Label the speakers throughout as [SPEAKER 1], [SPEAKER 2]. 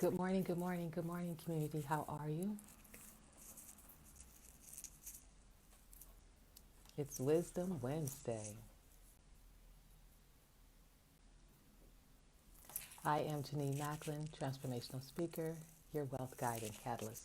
[SPEAKER 1] Good morning, good morning, community. How are you? It's Wisdom Wednesday. I am Janine Macklin, transformational speaker, your wealth guide and catalyst.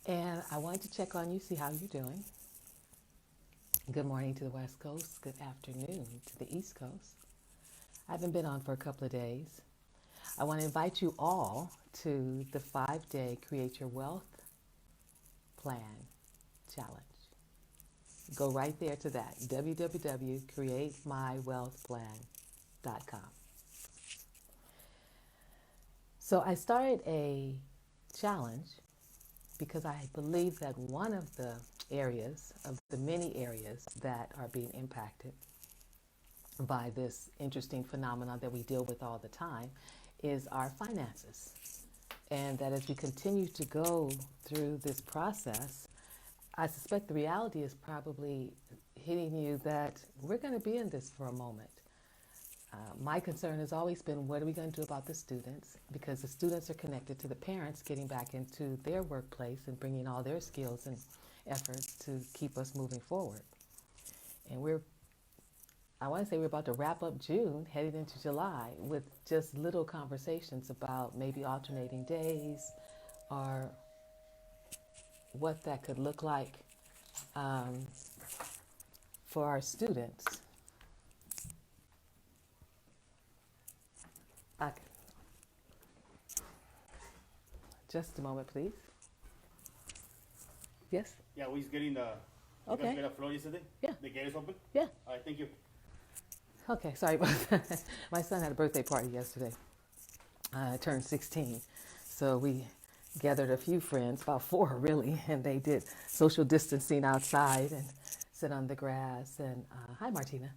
[SPEAKER 1] And I wanted to check on you, see how you're doing. Good morning to the West Coast, good afternoon to the East Coast. I haven't been on for a couple of days. I want to invite you all to the 5-day Create Your Wealth Plan Challenge. Go right there to that, www.createmywealthplan.com. So I started a challenge because I believe that one of the areas, of the many areas that are being impacted by this interesting phenomenon that we deal with all the time, is our finances. And that as we continue to go through this process, I suspect the reality is probably hitting you that we're going to be in this for a moment. My concern has always been, what are we going to do about the students? Because the students are connected to the parents getting back into their workplace and bringing all their skills and efforts to keep us moving forward. And I want to say we're about to wrap up June, heading into July, with just little conversations about maybe alternating days or what that could look like um, for our students. Okay. Just a moment, please. Yes?
[SPEAKER 2] Yeah, we're getting the. You guys
[SPEAKER 1] Okay.
[SPEAKER 2] get a floor yesterday?
[SPEAKER 1] Yeah.
[SPEAKER 2] The gate is open?
[SPEAKER 1] Yeah.
[SPEAKER 2] All right, thank you.
[SPEAKER 1] Okay, sorry about that. My son had a birthday party yesterday. Turned 16. So we gathered a few friends, about 4 really, and they did social distancing outside and sit on the grass and, hi Martina,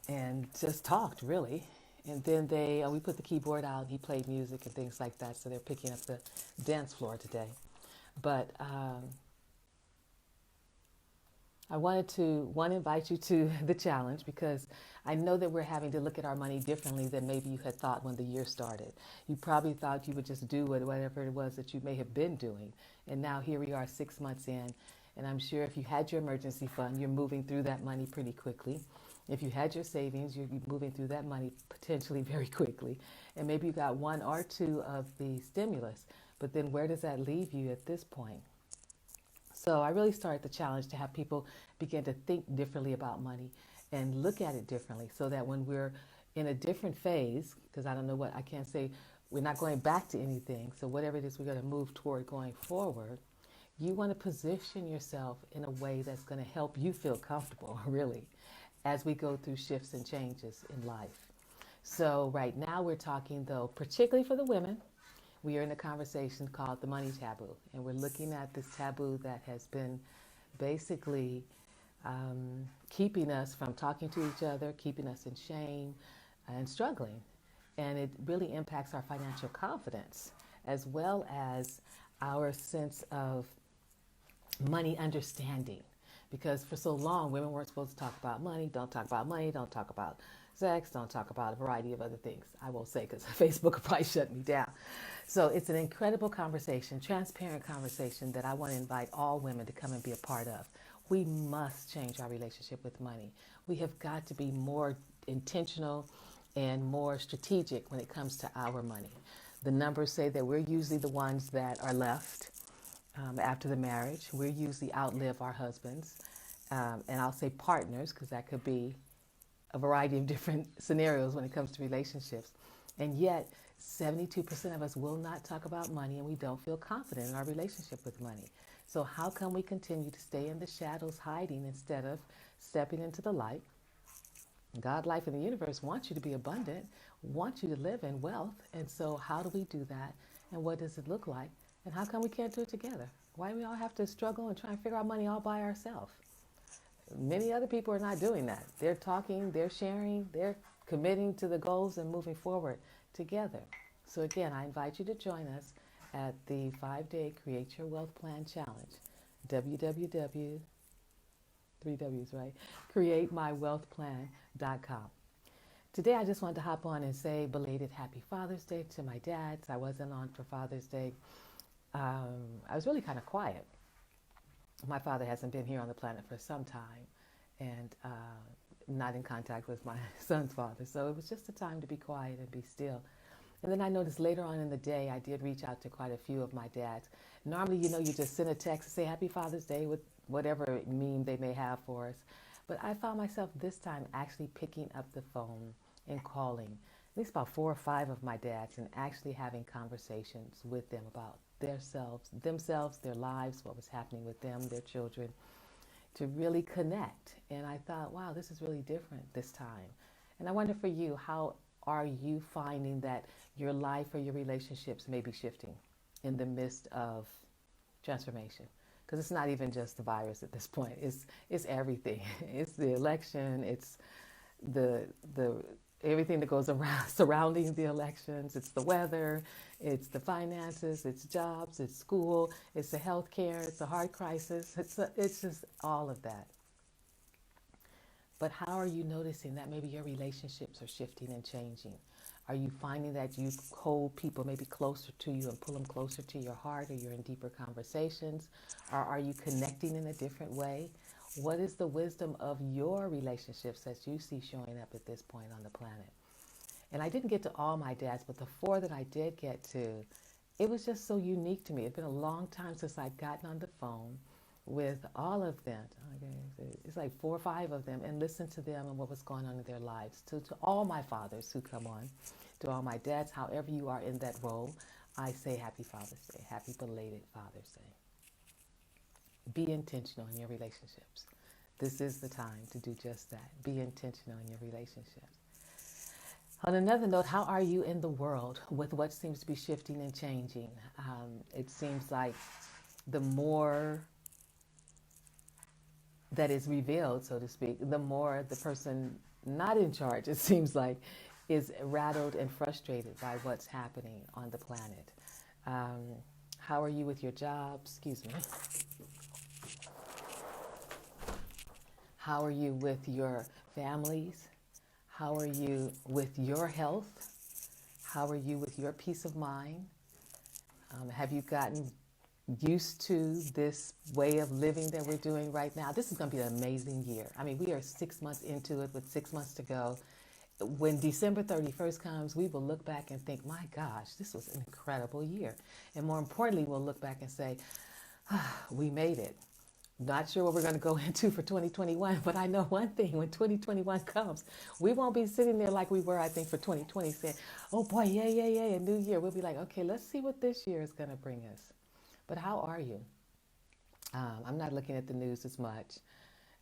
[SPEAKER 1] and just talked really. And then we put the keyboard out, he played music and things like that, so they're picking up the dance floor today. But I wanted to, one, invite you to the challenge because I know that we're having to look at our money differently than maybe you had thought when the year started. You probably thought you would just do whatever it was that you may have been doing. And now here we are 6 months in. And I'm sure if you had your emergency fund, you're moving through that money pretty quickly. If you had your savings, you're moving through that money potentially very quickly. And maybe you got 1 or 2 of the stimulus. But then where does that leave you at this point? So I really started the challenge to have people begin to think differently about money and look at it differently so that when we're in a different phase, because I don't know what, I can't say we're not going back to anything. So whatever it is we're going to move toward going forward, you want to position yourself in a way that's going to help you feel comfortable, really, as we go through shifts and changes in life. So right now we're talking, though, particularly for the women, we are in a conversation called the money taboo. And we're looking at this taboo that has been basically keeping us from talking to each other, keeping us in shame and struggling. And it really impacts our financial confidence as well as our sense of money understanding. Because for so long, women weren't supposed to talk about money, don't talk about money, don't talk about sex, don't talk about a variety of other things. I won't say because Facebook will probably shut me down. So it's an incredible conversation, transparent conversation that I want to invite all women to come and be a part of. We must change our relationship with money. We have got to be more intentional and more strategic when it comes to our money. The numbers say that we're usually the ones that are left after the marriage. We usually outlive our husbands. And I'll say partners because that could be a variety of different scenarios when it comes to relationships. And yet, 72% of us will not talk about money and we don't feel confident in our relationship with money. So how come we continue to stay in the shadows hiding instead of stepping into the light? God, life, and the universe wants you to be abundant, wants you to live in wealth. And so how do we do that? And what does it look like? And how come we can't do it together? Why do we all have to struggle and try and figure out money all by ourselves? Many other people are not doing that. They're talking, they're sharing, they're committing to the goals and moving forward together. So again, I invite you to join us at the 5-day Create Your Wealth Plan Challenge. www, 3 W's, right? CreateMyWealthPlan.com. Today I just wanted to hop on and say belated Happy Father's Day to my dads. I wasn't on for Father's Day. I was really kind of quiet. My father hasn't been here on the planet for some time, and not in contact with my son's father. So it was just a time to be quiet and be still. And then I noticed later on in the day, I did reach out to quite a few of my dads. Normally, you just send a text and say Happy Father's Day with whatever meme they may have for us. But I found myself this time actually picking up the phone and calling at least about 4 or 5 of my dads and actually having conversations with them about themselves, their lives, what was happening with them, their children, to really connect. And I thought, wow, this is really different this time. And I wonder for you, how are you finding that your life or your relationships may be shifting in the midst of transformation? Because it's not even just the virus at this point. It's everything. It's the election. It's the everything that goes around surrounding the elections. It's the weather. It's the finances. It's jobs. It's school. It's the health care. It's the heart crisis. It's just all of that. But how are you noticing that maybe your relationships are shifting and changing? Are you finding that you hold people maybe closer to you and pull them closer to your heart, or you're in deeper conversations? Or are you connecting in a different way? What is the wisdom of your relationships that you see showing up at this point on the planet? And I didn't get to all my dads, but the 4 that I did get to, it was just so unique to me. It's been a long time since I'd gotten on the phone with all of them. It's like 4 or 5 of them, and listen to them and what was going on in their lives. To all my fathers who come on, to all my dads, however you are in that role, I say Happy Father's Day, happy belated Father's Day. Be intentional in your relationships. This is the time to do just that. Be intentional in your relationships. On another note, how are you in the world with what seems to be shifting and changing? It seems like the more that is revealed, so to speak, the more the person not in charge, it seems like, is rattled and frustrated by what's happening on the planet. How are you with your job? Excuse me. How are you with your families? How are you with your health? How are you with your peace of mind? Have you gotten used to this way of living that we're doing right now? This is going to be an amazing year. I mean, we are 6 months into it with 6 months to go. When December 31st comes, we will look back and think, my gosh, this was an incredible year. And more importantly, we'll look back and say, we made it. Not sure what we're going to go into for 2021, but I know one thing: when 2021 comes, we won't be sitting there like we were, I think, for 2020 saying, oh boy, yay, a new year. We'll be like, okay, let's see what this year is going to bring us. But how are you? I'm not looking at the news as much.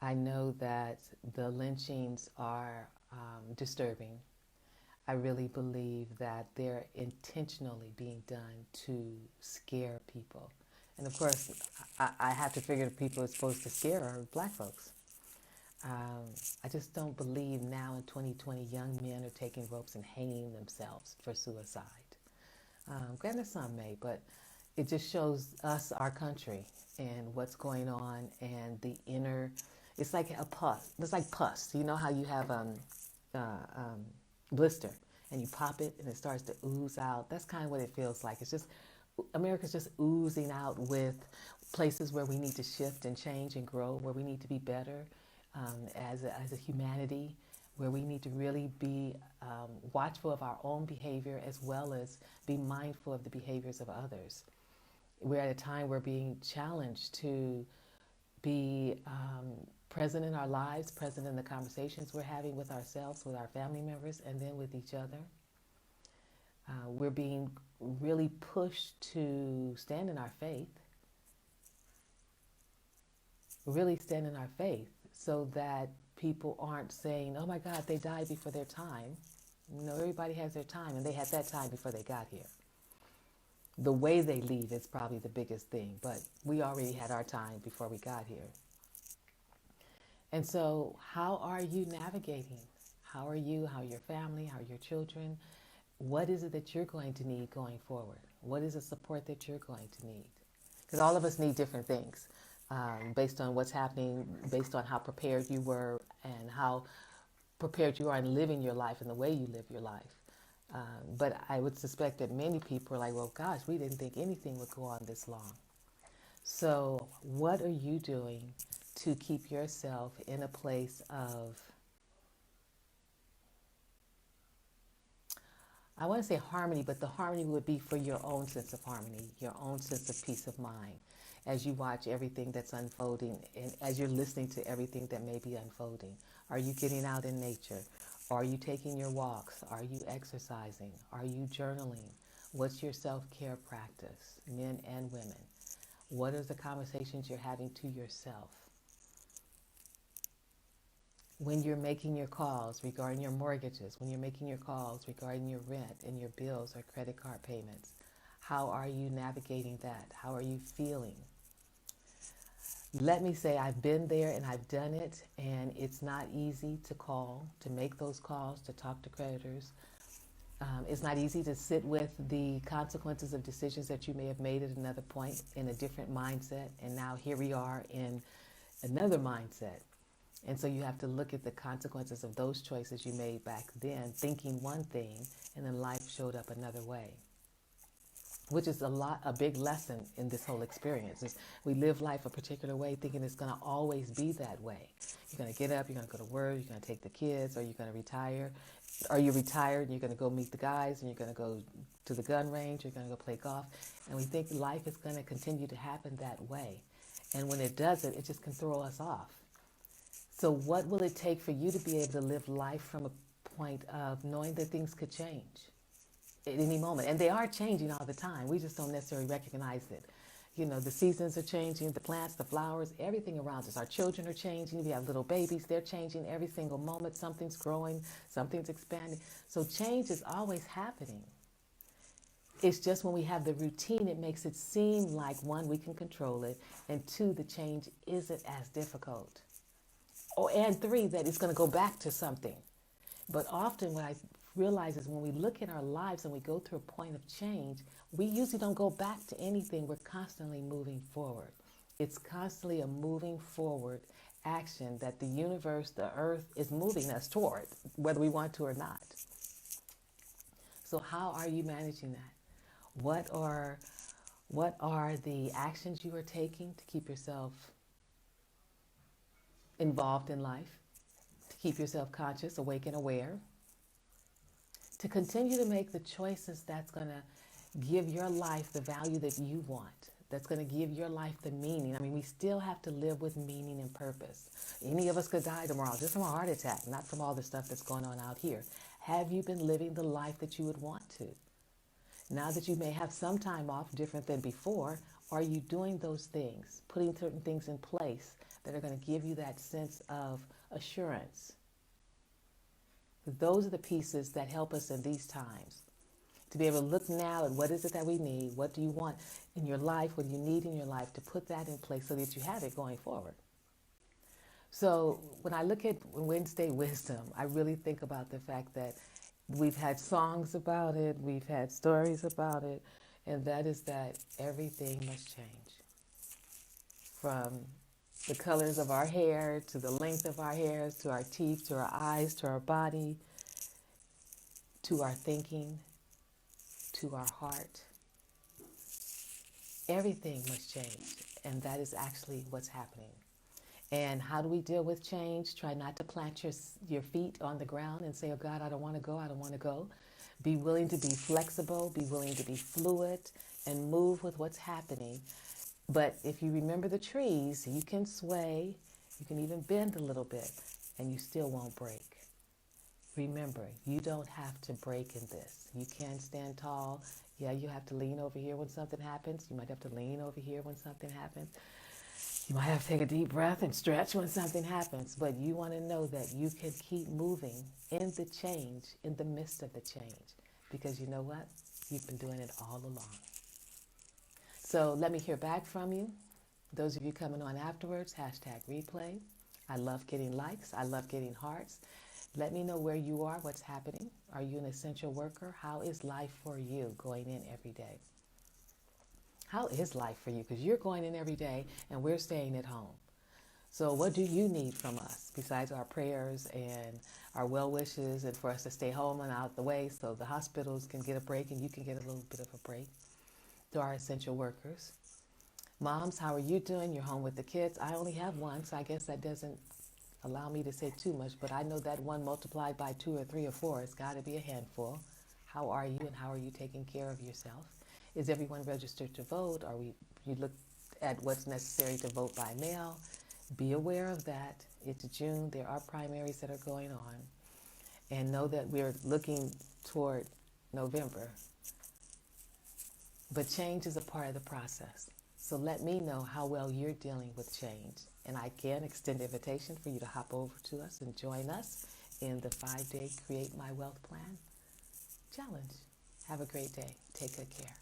[SPEAKER 1] I know that the lynchings are disturbing. I really believe that they're intentionally being done to scare people. And of course, I have to figure the people it's supposed to scare are black folks. I just don't believe now in 2020 young men are taking ropes and hanging themselves for suicide. Granted, some may, but it just shows us, our country, and what's going on, and the inner. It's like a pus. It's like pus. You know how you have blister, and you pop it, and it starts to ooze out. That's kind of what it feels like. It's just America's just oozing out with places where we need to shift and change and grow, where we need to be better as a humanity, where we need to really be watchful of our own behavior as well as be mindful of the behaviors of others. We're at a time where we're being challenged to be present in our lives, present in the conversations we're having with ourselves, with our family members, and then with each other. We're being really pushed to stand in our faith, really stand in our faith, so that people aren't saying, oh my God, they died before their time. No, everybody has their time, and they had that time before they got here. The way they leave is probably the biggest thing, but we already had our time before we got here. And so how are you navigating? How are you? How are your family? How are your children? What is it that you're going to need going forward? What is the support that you're going to need? Because all of us need different things based on what's happening, based on how prepared you were and how prepared you are in living your life and the way you live your life. But I would suspect that many people are like, well, gosh, we didn't think anything would go on this long. So what are you doing to keep yourself in a place of, I want to say harmony, but the harmony would be for your own sense of harmony, your own sense of peace of mind as you watch everything that's unfolding and as you're listening to everything that may be unfolding. Are you getting out in nature? Are you taking your walks? Are you exercising? Are you journaling? What's your self-care practice, men and women? What are the conversations you're having to yourself? When you're making your calls regarding your mortgages, when you're making your calls regarding your rent and your bills or credit card payments, how are you navigating that? How are you feeling? Let me say I've been there and I've done it, and it's not easy to call, to make those calls, to talk to creditors. It's not easy to sit with the consequences of decisions that you may have made at another point in a different mindset, and now here we are in another mindset. And so you have to look at the consequences of those choices you made back then, thinking one thing, and then life showed up another way, which is a big lesson in this whole experience. Is we live life a particular way, thinking it's going to always be that way. You're going to get up, you're going to go to work, you're going to take the kids, or you're going to retire. Are you retired and you're going to go meet the guys, and you're going to go to the gun range, you're going to go play golf. And we think life is going to continue to happen that way. And when it doesn't, it just can throw us off. So what will it take for you to be able to live life from a point of knowing that things could change at any moment? And they are changing all the time. We just don't necessarily recognize it. You know, the seasons are changing, the plants, the flowers, everything around us. Our children are changing. We have little babies. They're changing every single moment. Something's growing, something's expanding. So change is always happening. It's just when we have the routine, it makes it seem like, one, we can control it, and two, the change isn't as difficult. And three, that it's going to go back to something. But often what I realize is when we look at our lives and we go through a point of change, we usually don't go back to anything. We're constantly moving forward. It's constantly a moving forward action that the universe, the earth, is moving us toward, whether we want to or not. So how are you managing that? What are the actions you are taking to keep yourself involved in life, to keep yourself conscious, awake, and aware, to continue to make the choices that's going to give your life the value that you want, that's going to give your life the meaning. I mean, we still have to live with meaning and purpose. Any of us could die tomorrow just from a heart attack, not from all the stuff that's going on out here. Have you been living the life that you would want to? Now that you may have some time off different than before, are you doing those things, putting certain things in place that are going to give you that sense of assurance? Those are the pieces that help us in these times. To be able to look now at what is it that we need, what do you want in your life, what do you need in your life, to put that in place so that you have it going forward. So when I look at Wednesday Wisdom, I really think about the fact that we've had songs about it, we've had stories about it, and that is that everything must change. From the colors of our hair, to the length of our hairs, to our teeth, to our eyes, to our body, to our thinking, to our heart. Everything must change, and that is actually what's happening. And how do we deal with change? Try not to plant your feet on the ground and say, oh God, I don't want to go, I don't want to go. Be willing to be flexible, be willing to be fluid, and move with what's happening. But if you remember the trees, you can sway, you can even bend a little bit, and you still won't break. Remember, you don't have to break in this. You can stand tall. Yeah, you have to lean over here when something happens. You might have to lean over here when something happens. You might have to take a deep breath and stretch when something happens. But you want to know that you can keep moving in the change, in the midst of the change. Because you know what? You've been doing it all along. So let me hear back from you. Those of you coming on afterwards, #replay. I love getting likes. I love getting hearts. Let me know where you are, what's happening. Are you an essential worker? How is life for you going in every day? How is life for you? Because you're going in every day and we're staying at home. So what do you need from us besides our prayers and our well wishes, and for us to stay home and out the way so the hospitals can get a break and you can get a little bit of a break? To our essential workers. Moms, how are you doing? You're home with the kids. I only have one, so I guess that doesn't allow me to say too much, but I know that one multiplied by 2 or 3 or 4 has got to be a handful. How are you, and how are you taking care of yourself? Is everyone registered to vote? You look at what's necessary to vote by mail? Be aware of that. It's June. There are primaries that are going on. And know that we're looking toward November. But change is a part of the process. So let me know how well you're dealing with change. And I can extend an invitation for you to hop over to us and join us in the 5-day Create My Wealth Plan Challenge. Have a great day. Take good care.